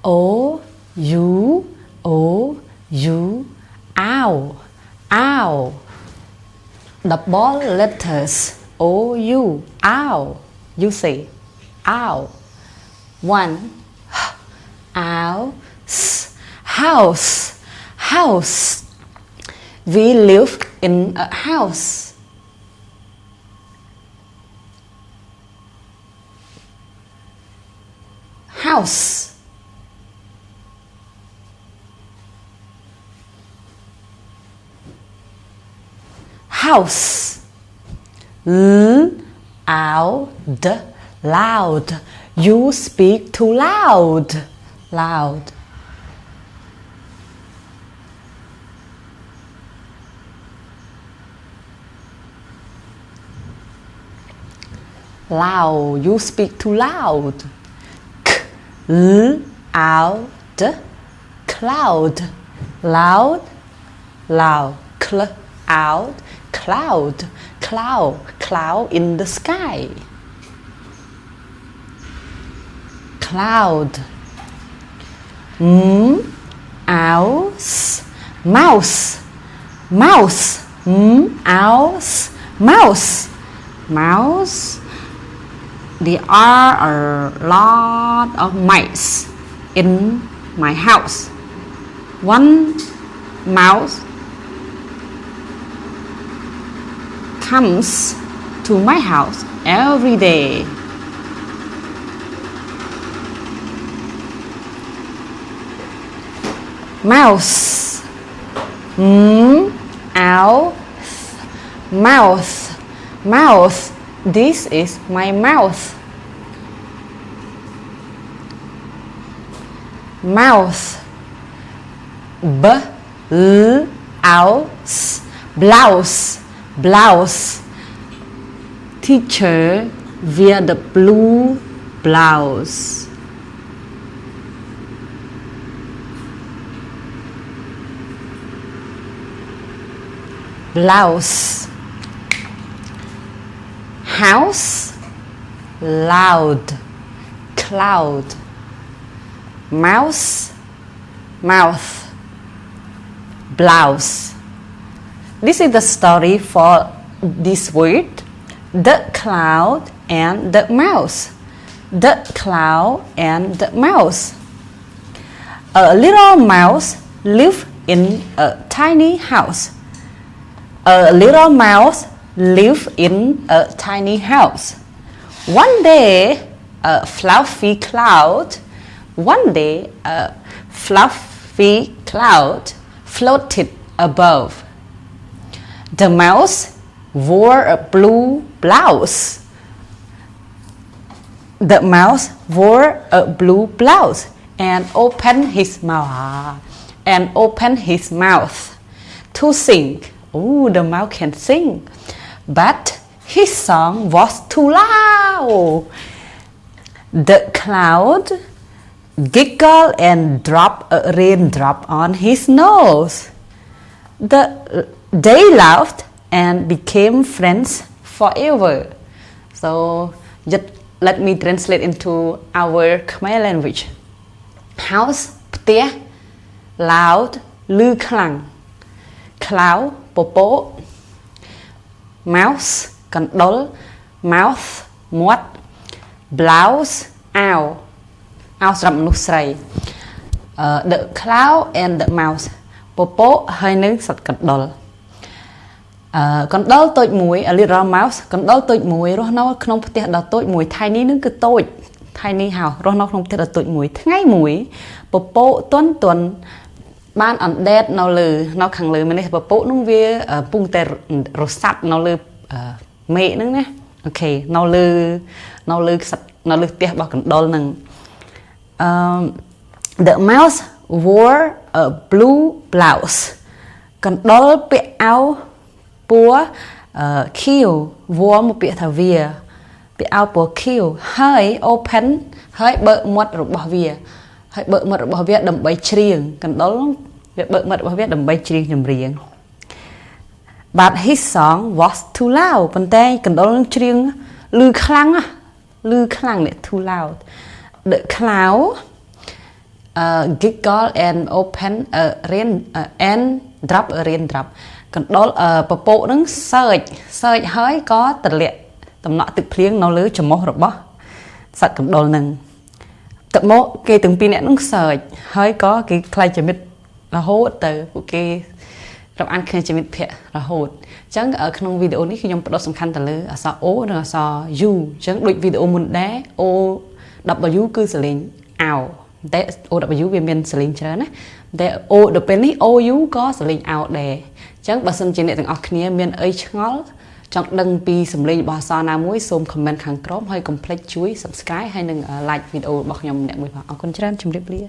O U O U owl owl double letters O U owl you say owl one owl house house we live in a house house house loud loud you speak too loud loud loud you speak too loud loud cloud loud loud cloud cloud cloud cloud in the sky cloud mouse mouse mouse mouse mouse mouse there are a lot of mice in my house one mouse comes to my house every day mouse mouth mouth this is my mouth mouth blouse blouse teacher wear the blue blouse blouse house loud cloud mouse mouth blouse this is the story for this word the cloud and the mouse the cloud and the mouse a little mouse live in a tiny house a little mouse live in a tiny house one day a fluffy cloud floated above the mouse wore a blue blouse the mouse wore a blue blouse and opened his mouth to sing. Oh, the mouse can sing, but his song was too loud. The cloud giggled and dropped a raindrop on his nose. They laughed and became friends forever. So just let me translate into our Khmer language. House ផ្ទះ loud ឮខ្លាំង cloud ពពក mouse កណ្ដុរ mouth មាត់ blouse អាវ អាវសម្រាប់មនុស្សស្រី the cloud and the mouse ពពកហើយនៅសត្វកណ្ដុរ កណ្ដុរតូចមួយ a little mouse កណ្ដុរតូចមួយរស់នៅក្នុងផ្ទះដ៏តូចមួយ tiny នឹងគឺតូច tiny house រស់នៅក្នុងផ្ទះដ៏តូចមួយថ្ងៃមួយពពកទន់ទន់បានអណ្ដែតនៅលើនៅខាងលើនេះពពកនឹងវាពងតែរសាត់នៅលើមេឃហ្នឹងណាអូខេនៅលើផ្ទះរបស់កណ្ដុរហ្នឹង the mouse wore a blue blouse កណ្ដុរពាក់អាវពណ៌ខៀវ wore មកពាក្យថាវាពាក់អាវពណ៌ខៀវហើយ open ហើយបើកមាត់របស់វាហើយបើកមាត់របស់វាដើម្បីច្រៀងកណ្ដុរវាបើកមាត់របស់វាដើម្បីច្រៀងចម្រៀង but his song was too loud ប៉ុន្តែកណ្ដុរនឹងច្រៀងឮខ្លាំងនេះ too loud the cloud giggle and open rain and drop raindrop កណ្ដុរពពកនឹងសើចហើយក៏ទម្លាក់តំណក់ទឹកភ្លៀងនៅលើច្រមុះរបស់សត្វកណ្ដុរនឹងទឹកមកគេទាំងពីរនាក់នឹងសើចហើយក៏គេខ្លាចជាមិត្តរហូតទៅពួកគេរាប់អានគ្នាជាមិត្តភក្តិរហូតអញ្ចឹងក្នុងវីដេអូនេះខ្ញុំផ្ដោតសំខាន់ទៅលើអក្សរ O និងអក្សរ U អញ្ចឹងដូចវីដេអូមុនដែរ O W គឺសលេងអោតែ O W វាមានសលេងច្រើនណាតែ O ដល់ពេលនេះ O U ក៏សលេងអោដែរអញ្ចឹងបើសិនជាអ្នកទាំងអស់គ្នាមានអីឆ្ងល់ចង់ដឹងពីសំឡេងរបស់អក្សរណាមួយសូម comment ខាងក្រោមហើយកុំភ្លេចជួយ subscribe ហើយនិង like វីដេអូរបស់ខ្ញុំម្នាក់មួយផងអរគុណច្រើនជម្រាបលា